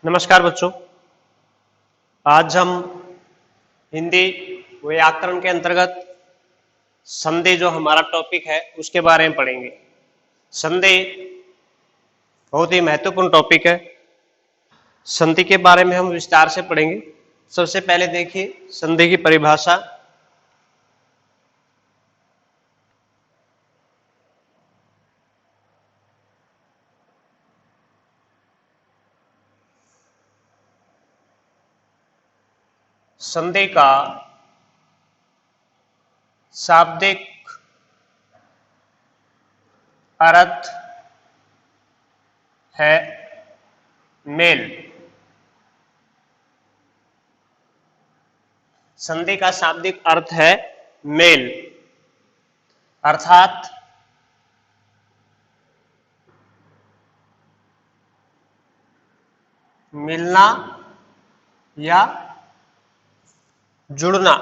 नमस्कार बच्चों। आज हम हिंदी व्याकरण के अंतर्गत संधि जो हमारा टॉपिक है उसके बारे में पढ़ेंगे। संधि बहुत ही महत्वपूर्ण टॉपिक है। संधि के बारे में हम विस्तार से पढ़ेंगे। सबसे पहले देखिए संधि की परिभाषा। संधि का शाब्दिक अर्थ है मेल। संधि का शाब्दिक अर्थ है मेल, अर्थात मिलना या जुड़ना।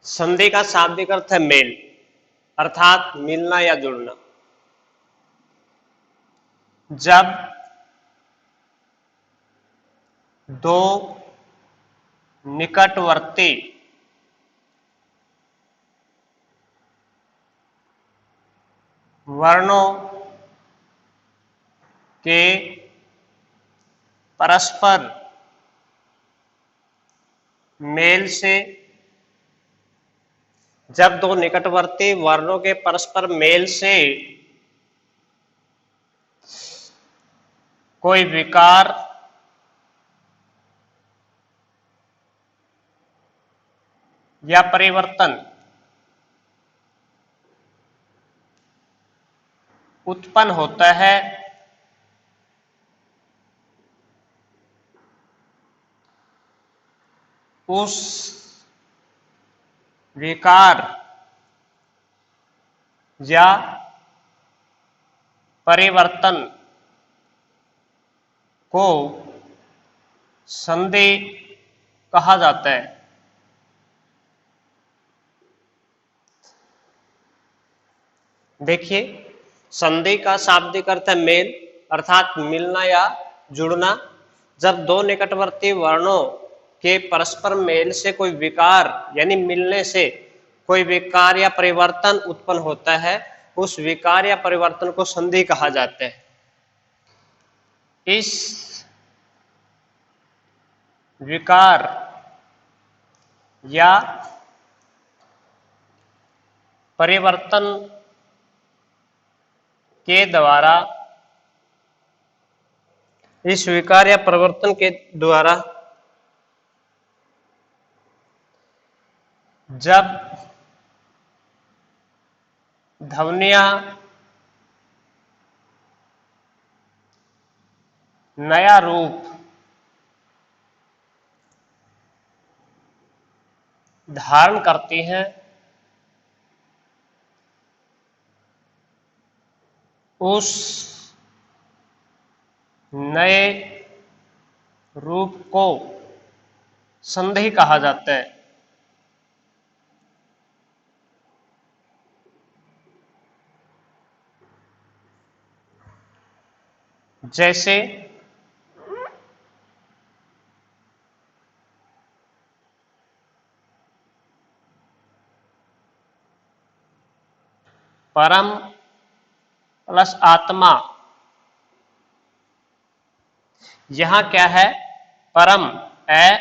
संधि का शाब्दिक अर्थ है मेल, अर्थात मिलना या जुड़ना। जब दो निकटवर्ती वर्णों के परस्पर मेल से कोई विकार या परिवर्तन उत्पन्न होता है, उस विकार या परिवर्तन को संधि कहा जाता है। देखिए, संधि का शाब्दिक अर्थ है मेल, अर्थात मिलना या जुड़ना। जब दो निकटवर्ती वर्णों के परस्पर मेल से कोई विकार यानी मिलने से कोई विकार या परिवर्तन उत्पन्न होता है, उस विकार या परिवर्तन को संधि कहा जाता है। इस विकार या परिवर्तन के द्वारा जब ध्वनियां नया रूप धारण करती हैं, उस नए रूप को संधि कहा जाता है। जैसे परम प्लस आत्मा। यहां क्या है? परम ए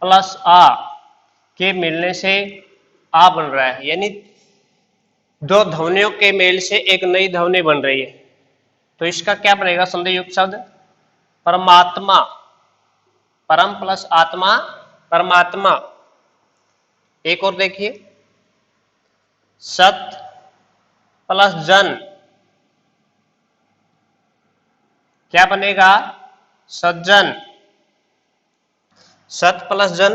प्लस आ के मिलने से आ बन रहा है, यानी दो ध्वनियों के मेल से एक नई ध्वनि बन रही है। तो इसका क्या बनेगा संधि युक्त शब्द? परमात्मा। परम प्लस आत्मा, परमात्मा। एक और देखिए, सत प्लस जन क्या बनेगा? सज्जन। सत प्लस जन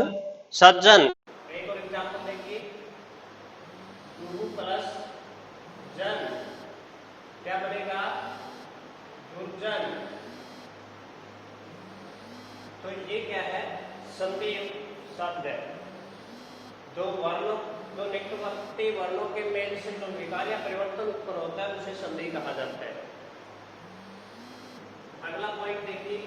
सज्जन। एक और एग्जाम्पल देखिए, गुरु प्लस जन क्या बनेगा? दुर्जन। तो ये क्या है? संधि युक्त शब्द है। दो निकटवर्ती वर्णों के मेल से जो विकार या परिवर्तन उत्पन्न होता है उसे संधि कहा जाता है। अगला पॉइंट देखिए,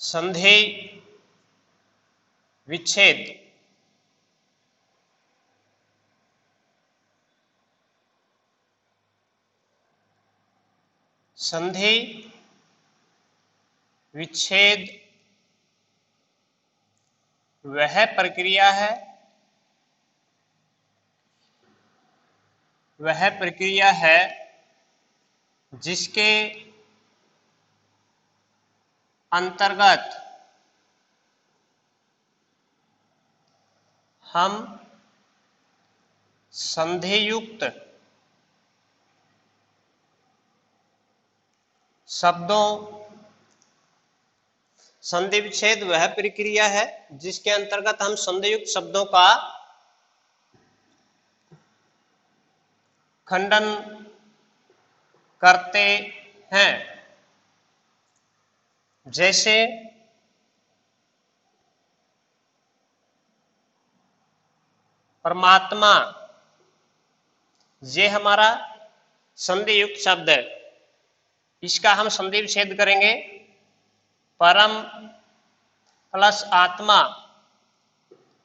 संधि विच्छेद। संधि विच्छेद वह प्रक्रिया है जिसके अंतर्गत हम संधियुक्त शब्दों संधि विच्छेद वह प्रक्रिया है जिसके अंतर्गत हम संधियुक्त शब्दों का खंडन करते हैं। जैसे परमात्मा, ये हमारा संधि युक्त शब्द है, इसका हम संधि विच्छेद करेंगे परम प्लस आत्मा,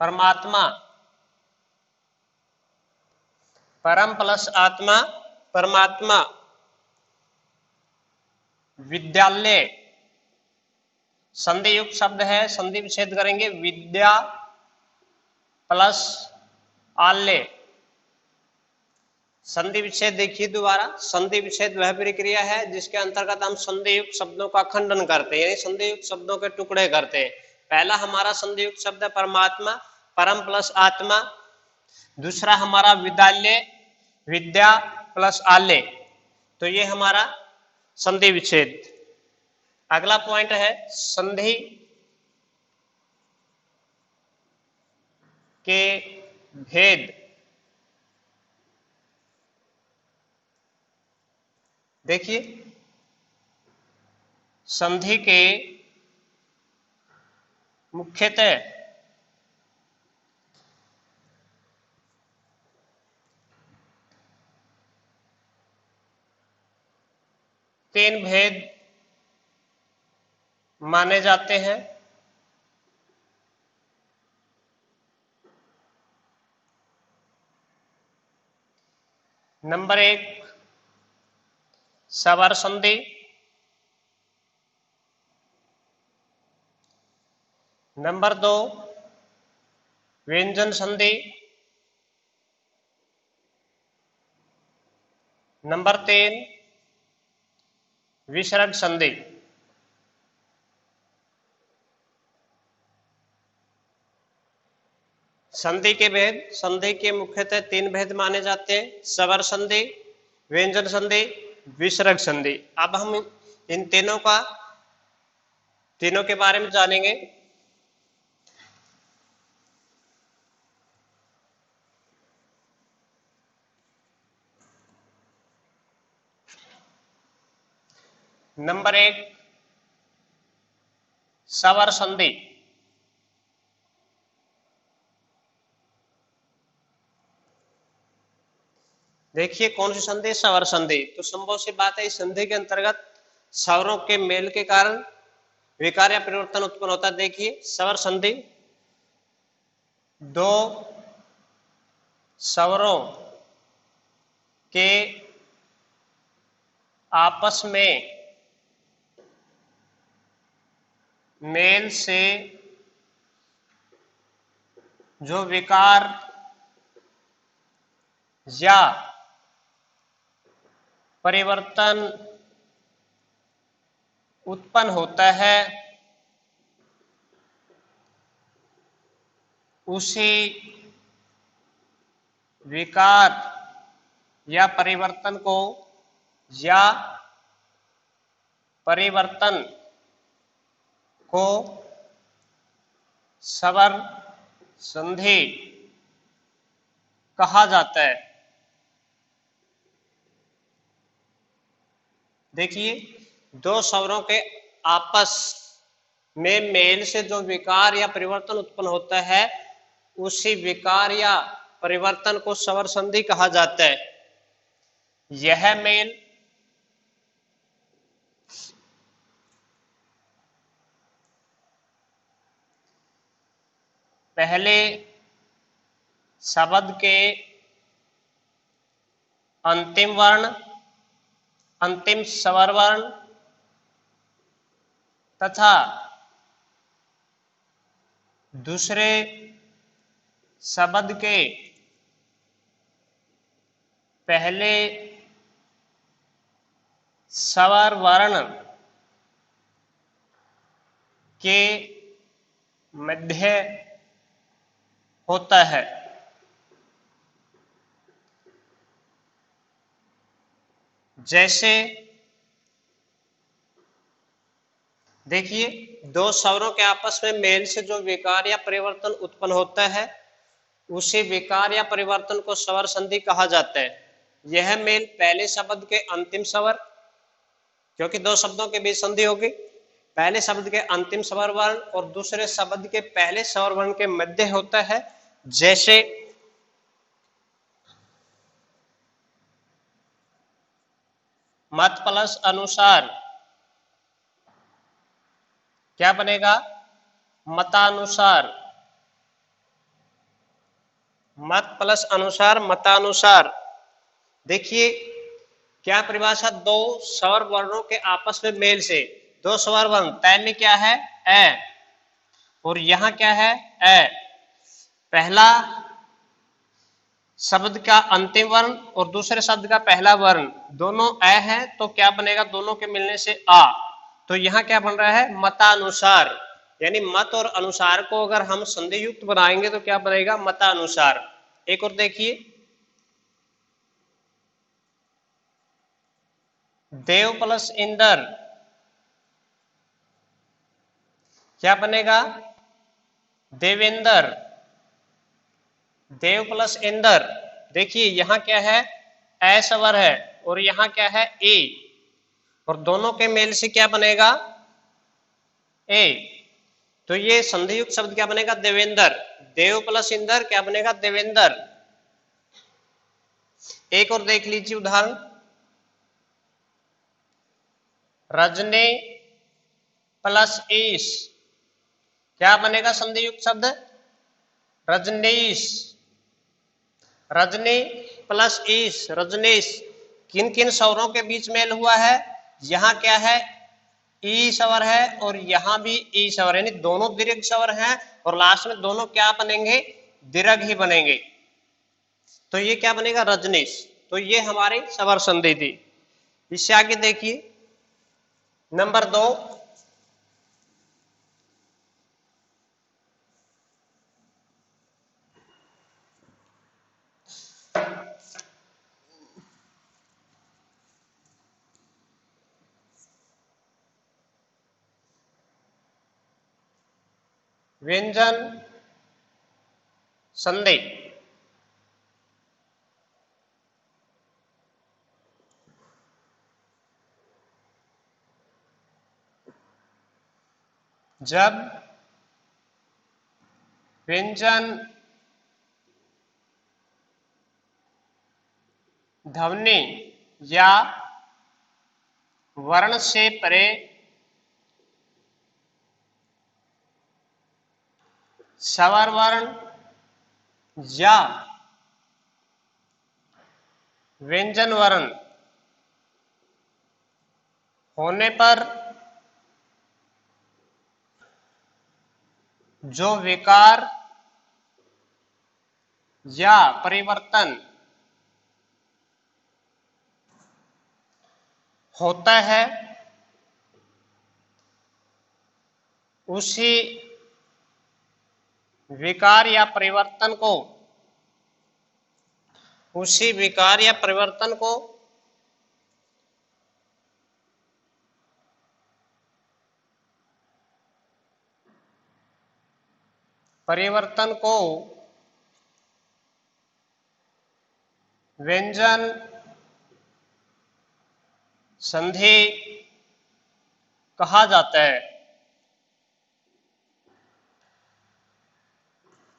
परमात्मा, परम प्लस आत्मा, परमात्मा, विद्यालय संधि युक्त शब्द है, संधि विच्छेद करेंगे विद्या प्लस आल्य। संधि विच्छेद देखिए दोबारा, संधि विच्छेद वह प्रक्रिया है जिसके अंतर्गत हम संधि युक्त शब्दों का खंडन करते हैं, यानी संधि युक्त शब्दों के टुकड़े करते हैं। पहला हमारा संधि युक्त शब्द है परमात्मा, परम प्लस आत्मा। दूसरा हमारा विद्यालय, विद्या प्लस आल्य। तो ये हमारा संधि विच्छेद। अगला पॉइंट है संधि के भेद। देखिए, संधि के मुख्यतः तीन भेद माने जाते हैं। नंबर 1 स्वर संधि, नंबर 2 व्यंजन संधि, नंबर 3 विसर्ग संधि। संधि के भेद, संधि के मुख्यतः तीन भेद माने जाते हैं, स्वर संधि, व्यंजन संधि, विसर्ग संधि। अब हम इन तीनों के बारे में जानेंगे। नंबर 1 स्वर संधि। देखिए कौन सी संधि? स्वर संधि। तो संभव सी बात है, इस संधि के अंतर्गत स्वरों के मेल के कारण विकार या परिवर्तन उत्पन्न होता है। देखिए स्वर संधि, दो स्वरों के आपस में मेल से जो विकार या परिवर्तन उत्पन्न होता है उसी विकार या परिवर्तन को या परिवर्तन को स्वर संधि कहा जाता है। देखिए, दो स्वरों के आपस में मेल से जो विकार या परिवर्तन उत्पन्न होता है, उसी विकार या परिवर्तन को स्वर संधि कहा जाता है। यह मेल पहले शब्द के अंतिम वर्ण, अंतिम स्वर वर्ण तथा दूसरे शब्द के पहले स्वर वर्ण के मध्य होता है। जैसे देखिए, दो स्वरों के आपस में मेल से जो विकार या परिवर्तन उत्पन्न होता है, उसी विकार या परिवर्तन को स्वर संधि कहा जाता है। यह मेल पहले शब्द के अंतिम स्वर, क्योंकि दो शब्दों के बीच संधि होगी, पहले शब्द के अंतिम स्वर वर्ण और दूसरे शब्द के पहले स्वर वर्ण के मध्य होता है। जैसे मत प्लस अनुसार क्या बनेगा? मतानुसार। मत प्लस अनुसार, मतानुसार। देखिए क्या परिभाषा, दो स्वर वर्णों के आपस में मेल से, दो स्वर वर्ण, पहले क्या है ए और यहां क्या है ए, पहला शब्द का अंतिम वर्ण और दूसरे शब्द का पहला वर्ण दोनों ए है, तो क्या बनेगा? दोनों के मिलने से आ। तो यहां क्या बन रहा है? मतानुसार। यानी मत और अनुसार को अगर हम संधि युक्त बनाएंगे तो क्या बनेगा? मतानुसार। एक और देखिए, देव प्लस इंदर क्या बनेगा? देवेंद्र। देव प्लस इंदर। देखिए यहां क्या है? ए स्वर है और यहां क्या है? ए, और दोनों के मेल से क्या बनेगा? ए। तो ये संधि युक्त शब्द क्या बनेगा? देवेंद्र। देव प्लस इंदर क्या बनेगा? देवेंद्र। एक और देख लीजिए उदाहरण, रजनी प्लस ईश क्या बनेगा? संधि युक्त शब्द रजनीश। रजनी प्लस ईश, रजनीश। किन किन स्वरों के बीच मेल हुआ है? यहां क्या है? ई स्वर है और यहां भी ई स्वर, यानी दोनों दीर्घ स्वर हैं और लास्ट में दोनों क्या बनेंगे? दीर्घ ही बनेंगे। तो ये क्या बनेगा? रजनीश। तो ये हमारी स्वर संधि थी। इससे आगे देखिए नंबर 2, व्यंजन संधि। जब व्यंजन ध्वनि या वर्ण से परे स्वर वर्ण या व्यंजन वर्ण होने पर जो विकार या परिवर्तन होता है, उसी विकार या परिवर्तन को, उसी विकार या परिवर्तन को व्यंजन संधि कहा जाता है।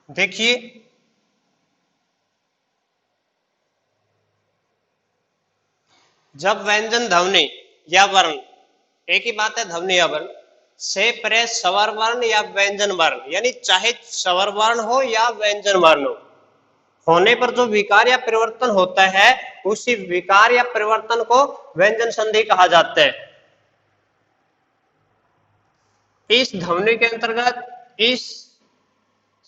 देखिए, जब व्यंजन ध्वनि या वर्ण, एक ही बात है ध्वनि या वर्ण, से परे स्वर वर्ण या व्यंजन वर्ण, यानी चाहे स्वर वर्ण हो या व्यंजन वर्ण हो, होने पर जो विकार या परिवर्तन होता है, उसी विकार या परिवर्तन को व्यंजन संधि कहा जाता है। इस ध्वनि के अंतर्गत, इस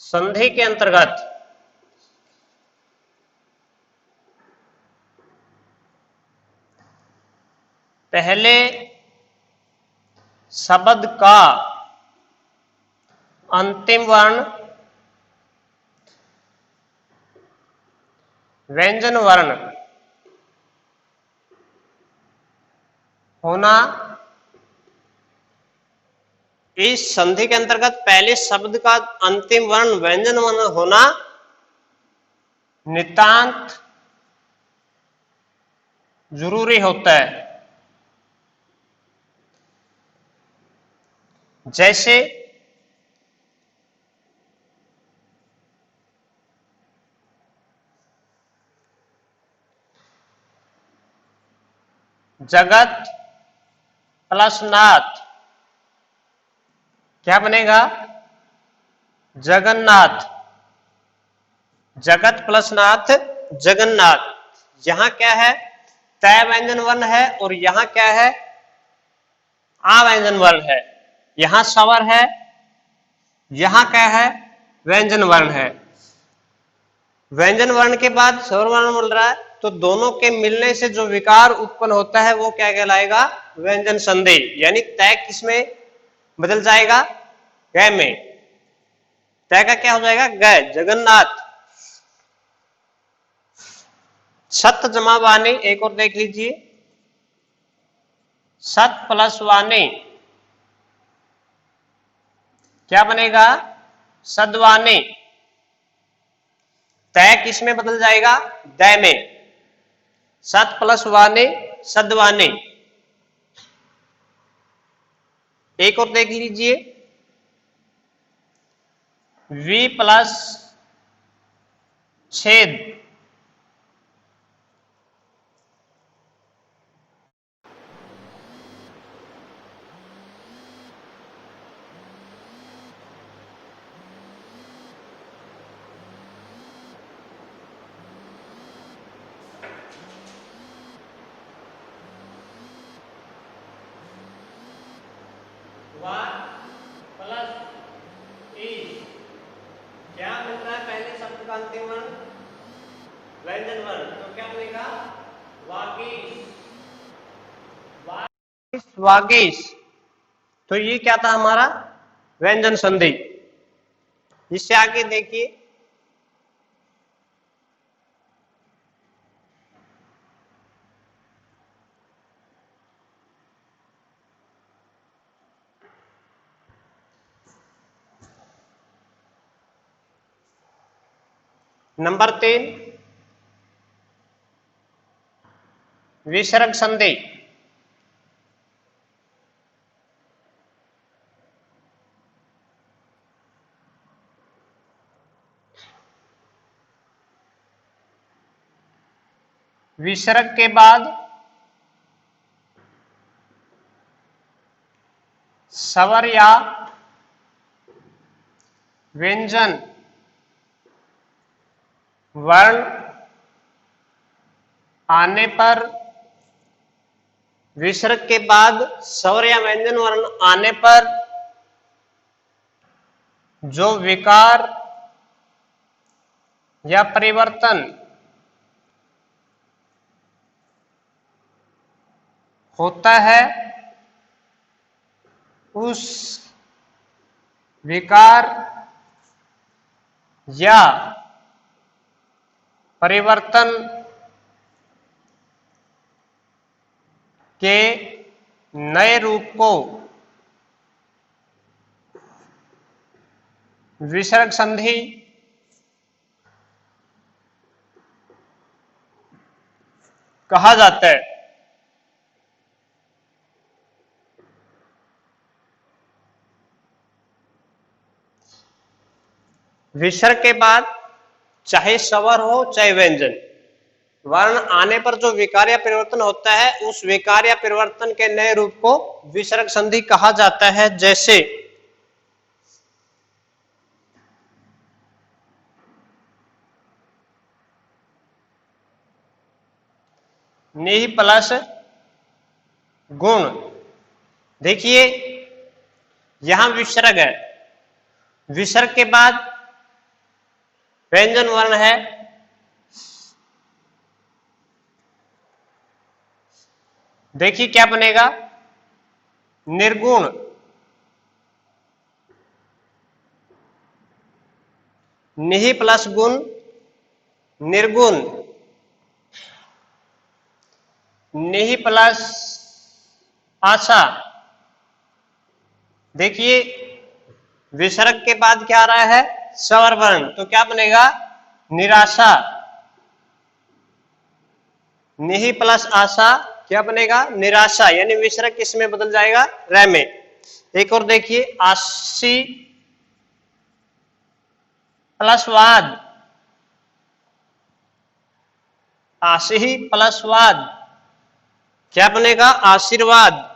संधि के अंतर्गत पहले शब्द का अंतिम वर्ण व्यंजन वर्ण होना, इस संधि के अंतर्गत पहले शब्द का अंतिम वर्ण व्यंजन वर्ण होना नितांत जरूरी होता है। जैसे जगत प्लस नाथ क्या बनेगा? जगन्नाथ। जगत प्लस नाथ जगन्नाथ। यहां क्या है? तय व्यंजन वर्ण है और यहां क्या है? आ व्यंजन वर्ण है। यहां स्वर है, यहां क्या है? व्यंजन वर्ण है। व्यंजन वर्ण के बाद स्वर वर्ण मिल रहा है, तो दोनों के मिलने से जो विकार उत्पन्न होता है वो क्या कहलाएगा? व्यंजन संधि। यानी तय किसमें बदल जाएगा? ग में। तय का क्या हो जाएगा? ग, जगन्नाथ। सत जमा वाणी, एक और देख लीजिए, सत प्लस वाणी क्या बनेगा? सद्वानी। तय किस में बदल जाएगा? द में। सत प्लस वाणी सद्वानी। एक और देख लीजिए, वी प्लस छेद प्लस इज क्या मिल रहा है? पहले शब्द का अंतिम वर्ण व्यंजन वर्ण, तो क्या बनेगा? वागीश। वागीश। तो ये क्या था हमारा? व्यंजन संधि। इससे आगे देखिए, नंबर 3 विसर्ग संधि। विसर्ग के बाद स्वर या व्यंजन वर्ण आने पर, विसर्ग के बाद स्वर या व्यंजन वर्ण आने पर जो विकार या परिवर्तन होता है, उस विकार या परिवर्तन के नए रूप को विसर्ग संधि कहा जाता है। विसर्ग के बाद चाहे स्वर हो चाहे व्यंजन, वर्ण आने पर जो विकार या परिवर्तन होता है, उस विकार या परिवर्तन के नए रूप को विसर्ग संधि कहा जाता है। जैसे नि प्लस गुण, देखिए यहां विसर्ग है, विसर्ग के बाद व्यंजन वर्ण है, देखिए क्या बनेगा, निर्गुण, निहि प्लस गुण निर्गुण, निहि प्लस आशा। देखिए विसर्ग के बाद क्या आ रहा है, स्वर वर्ण, तो क्या बनेगा, निराशा। निहि प्लस आशा क्या बनेगा, निराशा, यानी विसर्ग किस में बदल जाएगा, रै में। एक और देखिए, आशी प्लस वाद, आशी प्लस वाद क्या बनेगा, आशीर्वाद।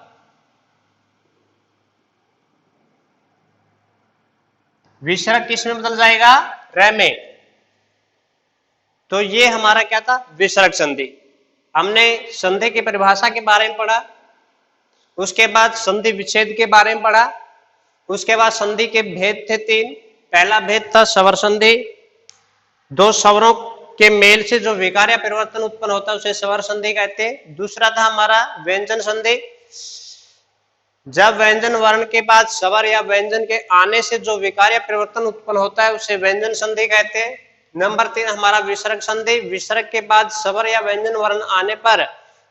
विसर्ग किस में बदल जाएगा, रै में। तो ये हमारा क्या था, विसर्ग संधि। हमने संधि की परिभाषा के बारे में पढ़ा, उसके बाद संधि विच्छेद के बारे में पढ़ा, उसके बाद संधि के भेद थे तीन। पहला भेद था स्वर संधि, दो स्वरों के मेल से जो विकार या परिवर्तन उत्पन्न होता है उसे स्वर संधि कहते हैं। दूसरा था हमारा व्यंजन संधि, जब व्यंजन वर्ण के बाद स्वर या व्यंजन के आने से जो विकार या परिवर्तन उत्पन्न होता है उसे व्यंजन संधि कहते हैं। नंबर 3 हमारा विसर्ग संधि, विसर्ग के बाद स्वर या व्यंजन वर्ण आने पर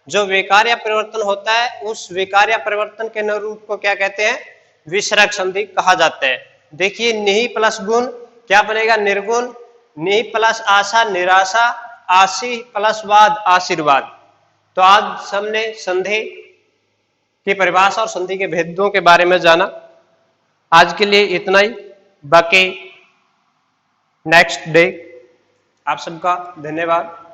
जो विकार या परिवर्तन होता है उस विकार या परिवर्तन के नए रूप को क्या कहते हैं, विसर्ग संधि कहा जाता है। देखिए निहि प्लस गुण क्या बनेगा, निर्गुण, निहि प्लस आशा निराशा, आशी प्लस वाद आशीर्वाद। तो आज हमने संधि की परिभाषा और संधि के भेदों के बारे में जाना। आज के लिए इतना ही, बाकी नेक्स्ट डे। आप सबका धन्यवाद।